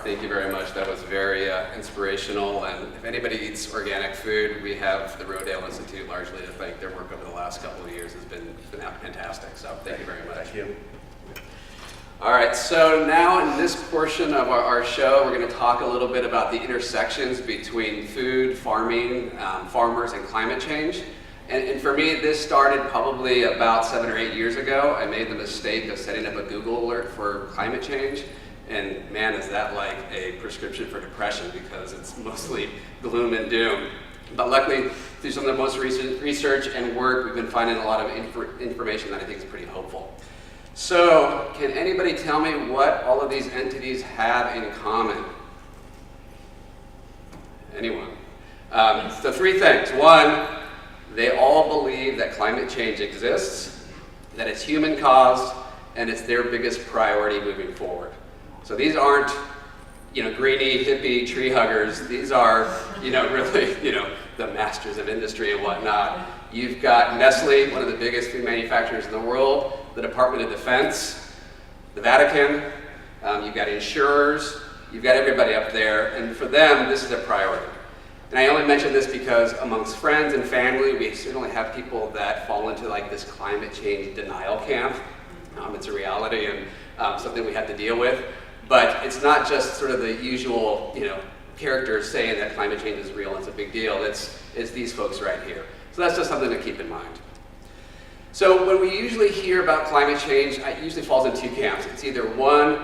thank you very much. That was very inspirational. And if anybody eats organic food, we have the Rodale Institute largely to thank. Their work over the last couple of years has been fantastic. So thank you very much. Thank you. All right, so now in this portion of our show, we're going to talk a little bit about the intersections between food, farming, farmers, and climate change. And for me, this started probably about 7 or 8 years ago. I made the mistake of setting up a Google alert for climate change. And man, is that like a prescription for depression, because it's mostly gloom and doom. But luckily, through some of the most recent research and work, we've been finding a lot of information that I think is pretty hopeful. So, can anybody tell me what all of these entities have in common? Anyone? So 3 things. 1, they all believe that climate change exists, that it's human caused, and it's their biggest priority moving forward. So these aren't, greeny, hippie tree huggers. These are, really, the masters of industry and whatnot. You've got Nestle, one of the biggest food manufacturers in the world, the Department of Defense, the Vatican, you've got insurers, you've got everybody up there, and for them, this is a priority. And I only mention this because amongst friends and family, we certainly have people that fall into like this climate change denial camp. It's a reality and something we have to deal with. But it's not just sort of the usual, characters saying that climate change is real and it's a big deal. It's these folks right here. So that's just something to keep in mind. So when we usually hear about climate change, it usually falls in 2 camps. It's either one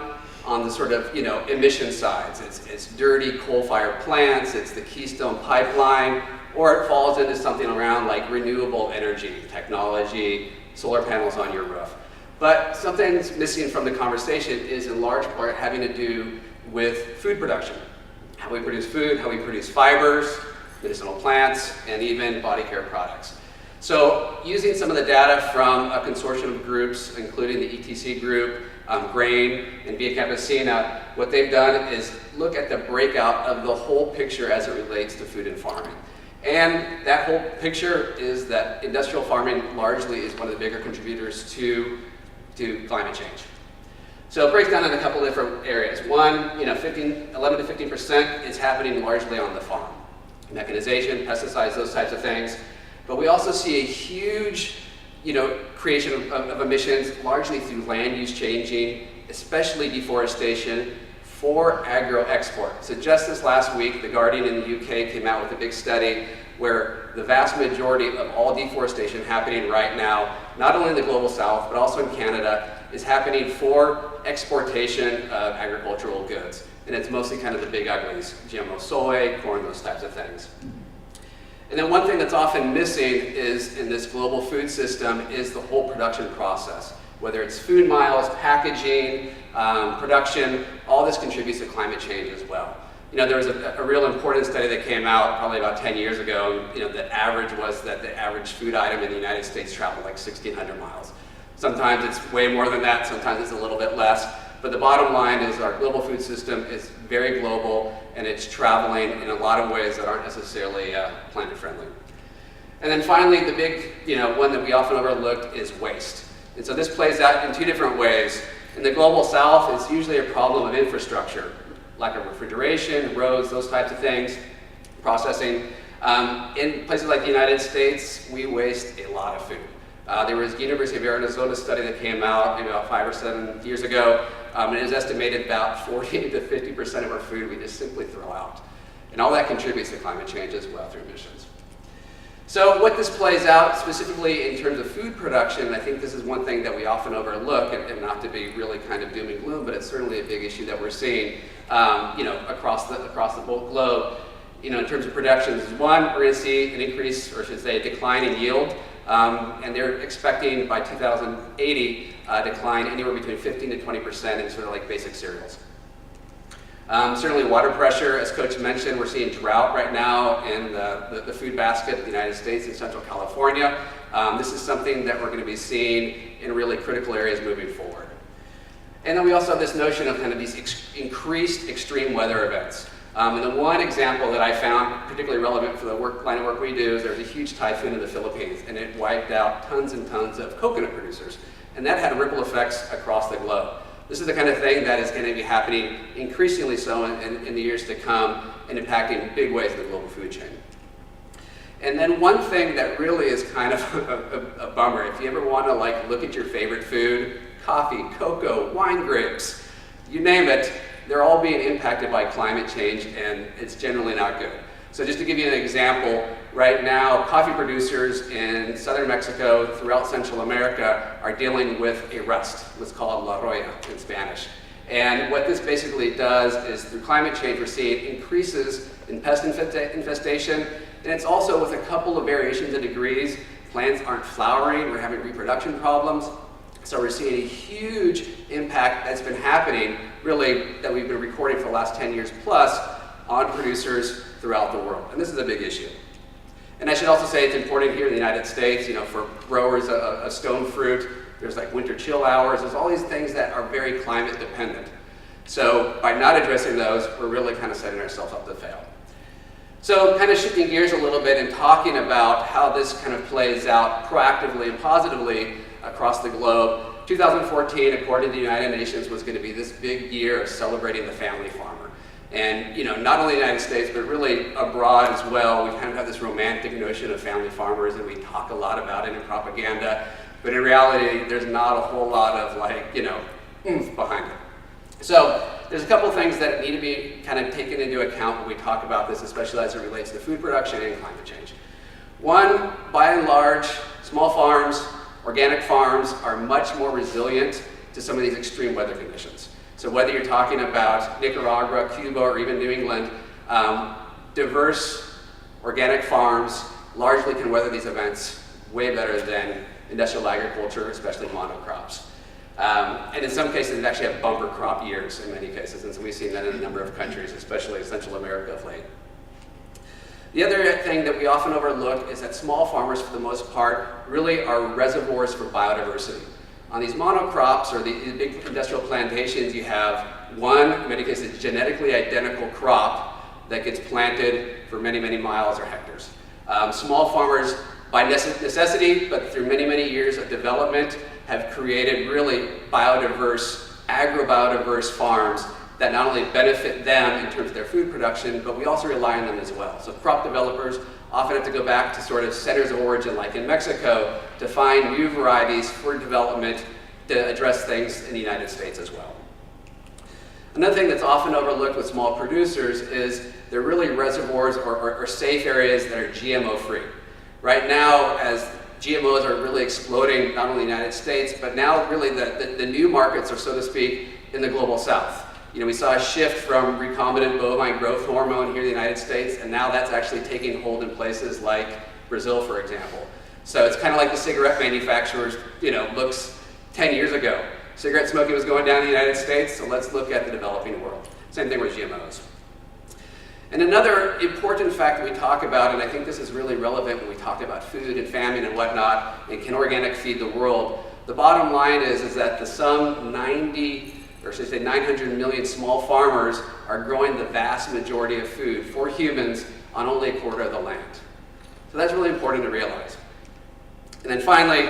on the sort of, emission sides. It's dirty coal-fired plants, it's the Keystone Pipeline, or it falls into something around like renewable energy technology, solar panels on your roof. But something's missing from the conversation is in large part having to do with food production. How we produce food, how we produce fibers, medicinal plants, and even body care products. So using some of the data from a consortium of groups, including the ETC group, Grain, and Via Campesina, what they've done is look at the breakout of the whole picture as it relates to food and farming. And that whole picture is that industrial farming largely is one of the bigger contributors to climate change. So it breaks down in a couple different areas. One, 11 to 15% is happening largely on the farm. Mechanization, pesticides, those types of things. But we also see a huge, creation of emissions largely through land use changing, especially deforestation for agro-export. So just this last week, The Guardian in the UK came out with a big study where the vast majority of all deforestation happening right now, not only in the global south, but also in Canada, is happening for exportation of agricultural goods. And it's mostly kind of the big uglies, GMO soy, corn, those types of things. And then one thing that's often missing is in this global food system is the whole production process. Whether it's food miles, packaging, production, all this contributes to climate change as well. There was a real important study that came out probably about 10 years ago. The average was that the average food item in the United States traveled like 1,600 miles. Sometimes it's way more than that, sometimes it's a little bit less. But the bottom line is our global food system is very global, and it's traveling in a lot of ways that aren't necessarily planet friendly. And then finally, the big one that we often overlook is waste. And so this plays out in 2 different ways. In the global south, it's usually a problem of infrastructure, lack of refrigeration, roads, those types of things, processing. In places like the United States, we waste a lot of food. There was a University of Arizona study that came out maybe about 5 or 7 years ago, and it was estimated about 40 to 50% of our food we just simply throw out. And all that contributes to climate change as well through emissions. So what this plays out specifically in terms of food production, I think this is one thing that we often overlook, and not to be really kind of doom and gloom, but it's certainly a big issue that we're seeing across the whole globe. In terms of productions, one, we're going to see an increase, or I should say a decline in yield. And they're expecting by 2080 a decline anywhere between 15 to 20% in sort of like basic cereals. Certainly water pressure, as Coach mentioned, we're seeing drought right now in the food basket of the United States in Central California. This is something that we're going to be seeing in really critical areas moving forward. And then we also have this notion of kind of these increased extreme weather events. And the one example that I found particularly relevant for the line of work we do is there was a huge typhoon in the Philippines, and it wiped out tons and tons of coconut producers. And that had ripple effects across the globe. This is the kind of thing that is going to be happening increasingly so in the years to come and impacting in big ways the global food chain. And then one thing that really is kind of a bummer, if you ever want to like look at your favorite food, coffee, cocoa, wine grapes, you name it, they're all being impacted by climate change, and it's generally not good. So just to give you an example, right now coffee producers in southern Mexico, throughout Central America, are dealing with a rust, what's called la roya in Spanish. And what this basically does is through climate change we're seeing increases in pest infestation, and it's also with a couple of variations in degrees. Plants aren't flowering, we're having reproduction problems. So we're seeing a huge impact that's been happening, really, that we've been recording for the last 10 years plus on producers throughout the world. And this is a big issue. And I should also say it's important here in the United States, for growers of stone fruit, there's like winter chill hours, there's all these things that are very climate dependent. So by not addressing those, we're really kind of setting ourselves up to fail. So kind of shifting gears a little bit and talking about how this kind of plays out proactively and positively across the globe. 2014, according to the United Nations, was going to be this big year of celebrating the family farmer. And not only in the United States, but really abroad as well, we kind of have this romantic notion of family farmers, and we talk a lot about it in propaganda. But in reality, there's not a whole lot of oomph behind it. So there's a couple things that need to be kind of taken into account when we talk about this, especially as it relates to food production and climate change. One, by and large, small farms, organic farms are much more resilient to some of these extreme weather conditions. So whether you're talking about Nicaragua, Cuba, or even New England, diverse organic farms largely can weather these events way better than industrial agriculture, especially monocrops. And in some cases, they actually have bumper crop years in many cases, and so we've seen that in a number of countries, especially in Central America of late. The other thing that we often overlook is that small farmers, for the most part, really are reservoirs for biodiversity. On these monocrops or the big industrial plantations, you have one, in many cases, genetically identical crop that gets planted for many, many miles or hectares. Small farmers, by necessity, but through many, many years of development, have created really biodiverse, agro-biodiverse farms that not only benefit them in terms of their food production, but we also rely on them as well. So crop developers often have to go back to sort of centers of origin, like in Mexico, to find new varieties for development to address things in the United States as well. Another thing that's often overlooked with small producers is they're really reservoirs or safe areas that are GMO-free. Right now, as GMOs are really exploding, not only in the United States, but now really the new markets are, so to speak, in the global south. We saw a shift from recombinant bovine growth hormone here in the United States, and now that's actually taking hold in places like Brazil, for example. So it's kind of like the cigarette manufacturers, looks 10 years ago. Cigarette smoking was going down in the United States, so let's look at the developing world. Same thing with GMOs. And another important fact that we talk about, and I think this is really relevant when we talk about food and famine and whatnot, and can organic feed the world, the bottom line is that the some 900 million small farmers are growing the vast majority of food for humans on only a quarter of the land. So that's really important to realize. And then finally,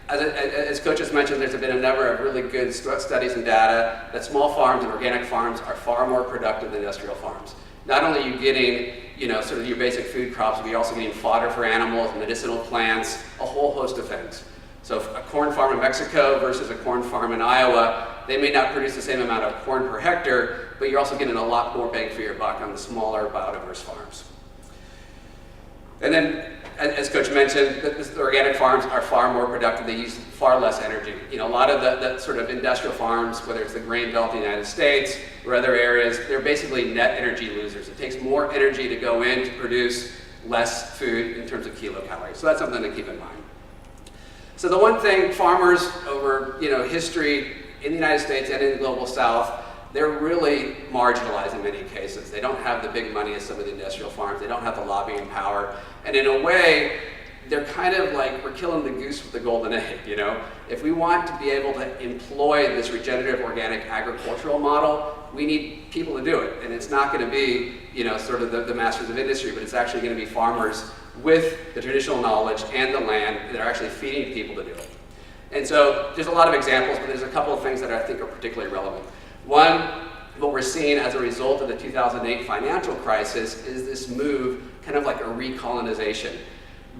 as Coach just mentioned, there's been a number of really good studies and data that small farms and organic farms are far more productive than industrial farms. Not only are you getting, sort of your basic food crops, but you're also getting fodder for animals, medicinal plants, a whole host of things. So a corn farm in Mexico versus a corn farm in Iowa, they may not produce the same amount of corn per hectare, but you're also getting a lot more bang for your buck on the smaller biodiverse farms. And then, as Coach mentioned, the organic farms are far more productive. They use far less energy. A lot of the sort of industrial farms, whether it's the grain belt in the United States or other areas, they're basically net energy losers. It takes more energy to go in to produce less food in terms of kilocalories. So that's something to keep in mind. So the one thing farmers over history in the United States and in the global south, they're really marginalized in many cases. They don't have the big money as some of the industrial farms. They don't have the lobbying power. And in a way, they're kind of like we're killing the goose with the golden egg, If we want to be able to employ this regenerative organic agricultural model, we need people to do it. And it's not going to be, sort of the masters of industry, but it's actually going to be farmers with the traditional knowledge and the land that are actually feeding people to do it. And so there's a lot of examples, but there's a couple of things that I think are particularly relevant. One, what we're seeing as a result of the 2008 financial crisis is this move, kind of like a recolonization.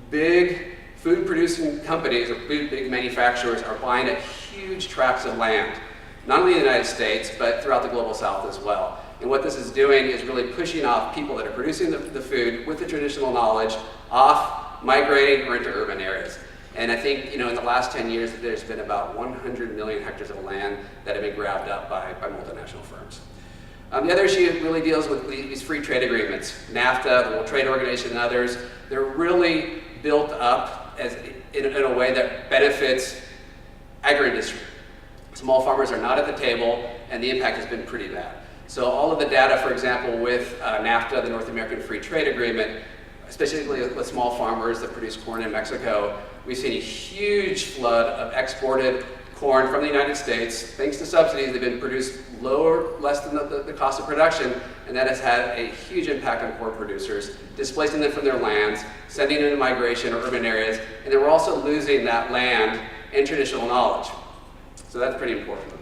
Big food-producing companies or big manufacturers are buying up huge tracts of land, not only in the United States, but throughout the global south as well. And what this is doing is really pushing off people that are producing the food with the traditional knowledge off, migrating or into urban areas. And I think, in the last 10 years, there's been about 100 million hectares of land that have been grabbed up by multinational firms. The other issue really deals with these free trade agreements. NAFTA, the World Trade Organization, and others, they're really built up in a way that benefits agri-industry. Small farmers are not at the table, and the impact has been pretty bad. So all of the data, for example, with NAFTA, the North American Free Trade Agreement, specifically with small farmers that produce corn in Mexico, we've seen a huge flood of exported corn from the United States. Thanks to subsidies, they've been produced less than the cost of production, and that has had a huge impact on corn producers, displacing them from their lands, sending them into migration or urban areas, and then we're also losing that land and traditional knowledge. So that's pretty important.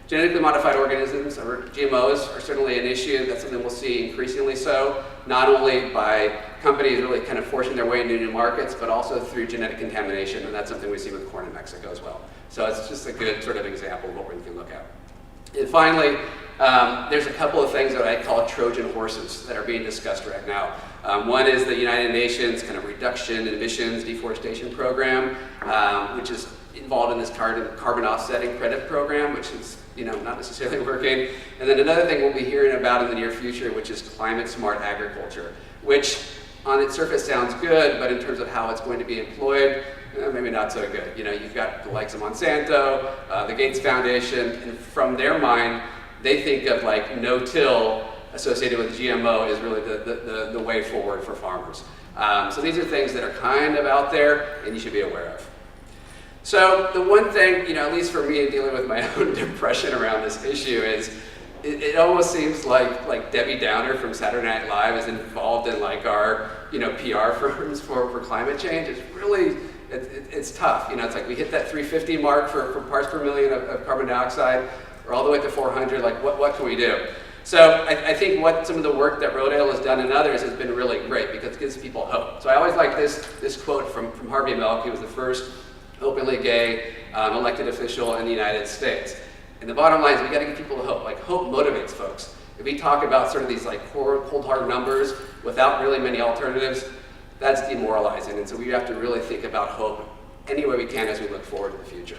Genetically modified organisms, or GMOs, are certainly an issue. That's something we'll see increasingly so, not only by companies really kind of forcing their way into new markets, but also through genetic contamination, and that's something we see with corn in Mexico as well. So it's just a good sort of example of what we can look at. And finally, there's a couple of things that I call Trojan horses that are being discussed right now. One is the United Nations kind of reduction in emissions deforestation program, which is involved in this carbon offsetting credit program, which is not necessarily working. And then another thing we'll be hearing about in the near future, which is climate smart agriculture, which on its surface sounds good, but in terms of how it's going to be employed, maybe not so good. You've got the likes of Monsanto, the Gates Foundation, and from their mind, they think of like no-till associated with GMO is really the way forward for farmers. So these are things that are kind of out there and you should be aware of. So the one thing, at least for me in dealing with my own depression around this issue is it almost seems like Debbie Downer from Saturday Night Live is involved in like our PR firms for climate change. It's really, it's tough. It's like we hit that 350 mark for parts per million of carbon dioxide, or all the way to 400, like what can we do? So I think what some of the work that Rodale has done and others has been really great because it gives people hope. So I always like this quote from Harvey Milk. He was the first openly gay elected official in the United States. And the bottom line is we got to give people hope. Like hope motivates folks. If we talk about sort of these like cold hard numbers without really many alternatives, that's demoralizing. And so we have to really think about hope any way we can as we look forward to the future.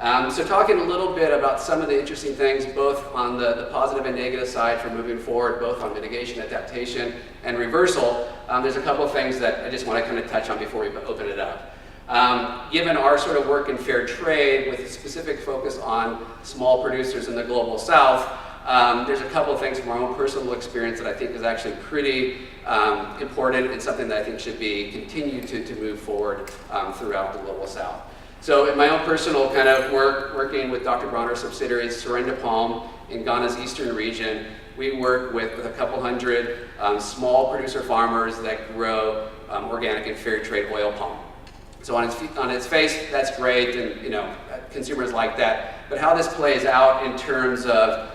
So talking a little bit about some of the interesting things, both on the positive and negative side for moving forward, both on mitigation, adaptation, and reversal, there's a couple of things that I just want to kind of touch on before we open it up. Given our sort of work in fair trade with a specific focus on small producers in the global south, there's a couple of things from our own personal experience that I think is actually pretty important and something that I think should be continued to move forward throughout the global south. So in my own personal kind of working with Dr. Bronner's subsidiaries, Surrender Palm in Ghana's eastern region, we work with a couple hundred small producer farmers that grow organic and fair trade oil palm. So on its face, that's great, and consumers like that. But how this plays out in terms of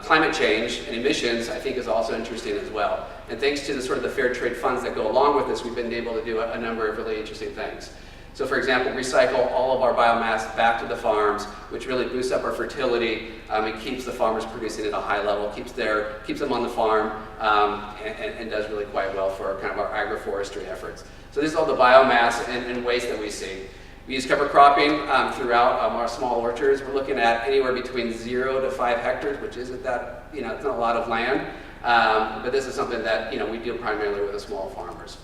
climate change and emissions, I think is also interesting as well. And thanks to the sort of the fair trade funds that go along with this, we've been able to do a number of really interesting things. So for example, recycle all of our biomass back to the farms, which really boosts up our fertility and keeps the farmers producing at a high level, keeps them on the farm, and does really quite well for kind of our agroforestry efforts. So this is all the biomass and waste that we see. We use cover cropping throughout our small orchards. We're looking at anywhere between 0 to 5 hectares, which isn't that, it's not a lot of land. But this is something that, we deal primarily with the small farmers.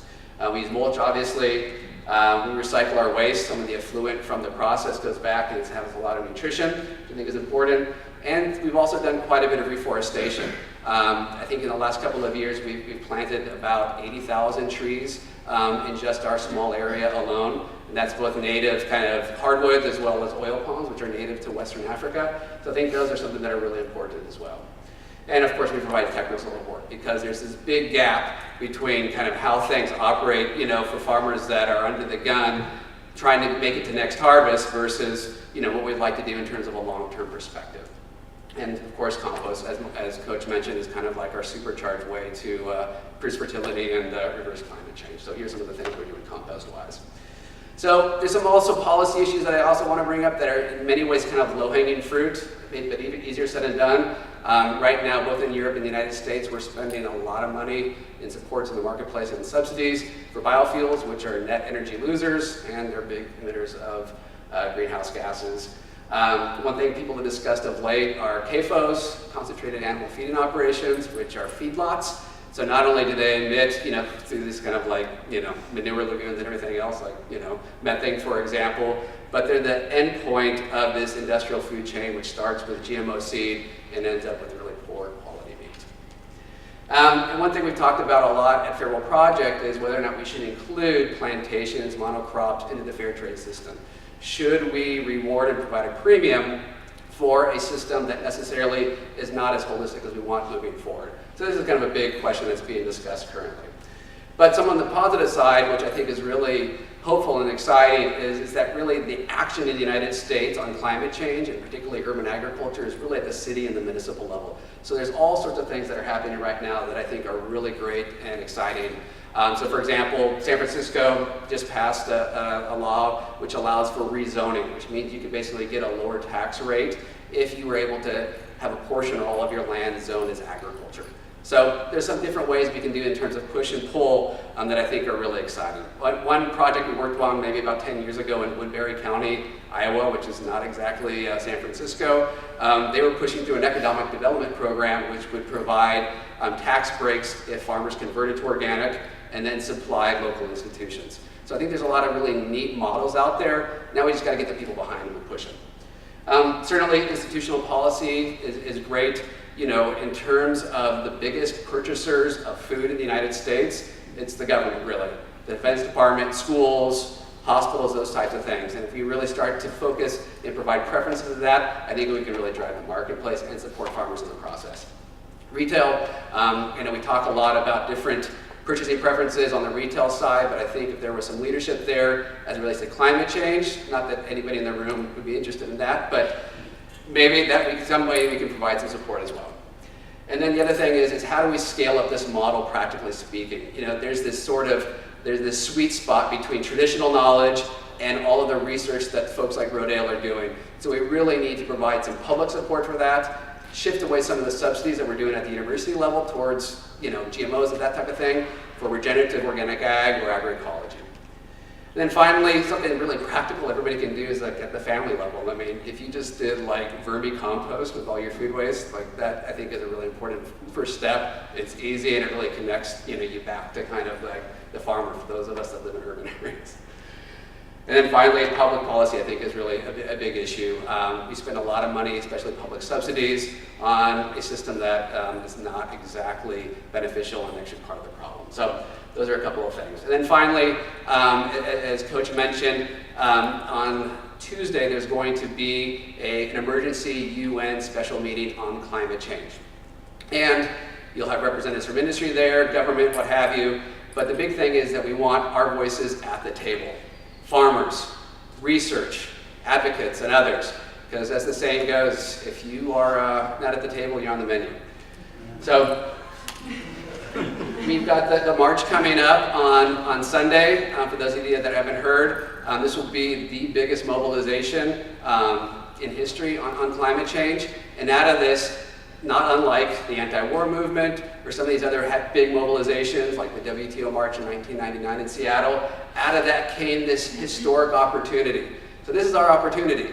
We use mulch, obviously. We recycle our waste. Some of the effluent from the process goes back and it has a lot of nutrition, which I think is important. And we've also done quite a bit of reforestation. I think in the last couple of years, we've planted about 80,000 trees in just our small area alone. And that's both native kind of hardwoods as well as oil palms, which are native to Western Africa. So I think those are something that are really important as well. And of course, we provide technical support because there's this big gap between kind of how things operate, for farmers that are under the gun trying to make it to next harvest versus what we'd like to do in terms of a long-term perspective. And of course, compost, as Coach mentioned, is kind of like our supercharged way to increase fertility and reverse climate change. So here's some of the things we're doing compost-wise. So there's some also policy issues that I also want to bring up that are in many ways kind of low-hanging fruit, but even easier said than done. Right now, both in Europe and the United States, we're spending a lot of money in supports in the marketplace and subsidies for biofuels, which are net energy losers, and they're big emitters of greenhouse gases. One thing people have discussed of late are CAFOs, concentrated animal feeding operations, which are feedlots. So not only do they emit, through this kind of like, manure lagoons and everything else, like, methane, for example, but they're the end point of this industrial food chain, which starts with GMO seed and ends up with really poor quality meat. And one thing we've talked about a lot at Farewell Project is whether or not we should include plantations, monocrops into the fair trade system. Should we reward and provide a premium for a system that necessarily is not as holistic as we want moving forward? So this is kind of a big question that's being discussed currently. But some on the positive side, which I think is really hopeful and exciting, is that really the action in the United States on climate change, and particularly urban agriculture, is really at the city and the municipal level. So there's all sorts of things that are happening right now that I think are really great and exciting. So for example, San Francisco just passed a law which allows for rezoning, which means you could basically get a lower tax rate if you were able to have a portion or all of your land zoned as agriculture. So there's some different ways we can do in terms of push and pull that I think are really exciting. One project we worked on maybe about 10 years ago in Woodbury County, Iowa, which is not exactly San Francisco, they were pushing through an economic development program which would provide tax breaks if farmers converted to organic and then supplied local institutions. So I think there's a lot of really neat models out there. Now we just got to get the people behind them and push them. Certainly institutional policy is great. In terms of the biggest purchasers of food in the United States, it's the government, really. The Defense Department, schools, hospitals, those types of things. And if we really start to focus and provide preferences to that, I think we can really drive the marketplace and support farmers in the process. Retail, we talk a lot about different purchasing preferences on the retail side, but I think if there was some leadership there as it relates to climate change, not that anybody in the room would be interested in that, but maybe some way we can provide some support as well. And then the other thing is how do we scale up this model, practically speaking? There's this sweet spot between traditional knowledge and all of the research that folks like Rodale are doing. So we really need to provide some public support for that, shift away some of the subsidies that we're doing at the university level towards GMOs and that type of thing for regenerative organic ag or agroecology. And then finally, something really practical everybody can do is like at the family level. I mean, if you just did like vermicompost with all your food waste, like that I think is a really important first step. It's easy and it really connects you back to kind of like the farmer for those of us that live in urban areas. And then finally, public policy I think is really a big issue. We spend a lot of money, especially public subsidies, on a system that is not exactly beneficial and actually part of the problem. So those are a couple of things. And then finally, as Coach mentioned, on Tuesday there's going to be an emergency UN special meeting on climate change. And you'll have representatives from industry there, government, what have you. But the big thing is that we want our voices at the table. Farmers, research, advocates, and others. Because as the saying goes, if you are not at the table, you're on the menu. So we've got the march coming up on Sunday. For those of you that haven't heard, this will be the biggest mobilization in history on climate change. And out of this, not unlike the anti-war movement or some of these other big mobilizations like the WTO March in 1999 in Seattle, out of that came this historic opportunity. So this is our opportunity.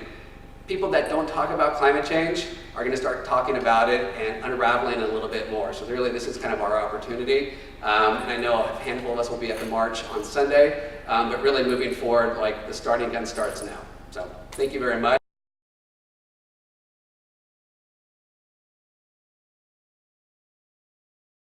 People that don't talk about climate change are going to start talking about it and unraveling a little bit more. So really this is kind of our opportunity. And I know a handful of us will be at the march on Sunday, but really moving forward, like the starting gun starts now. So thank you very much.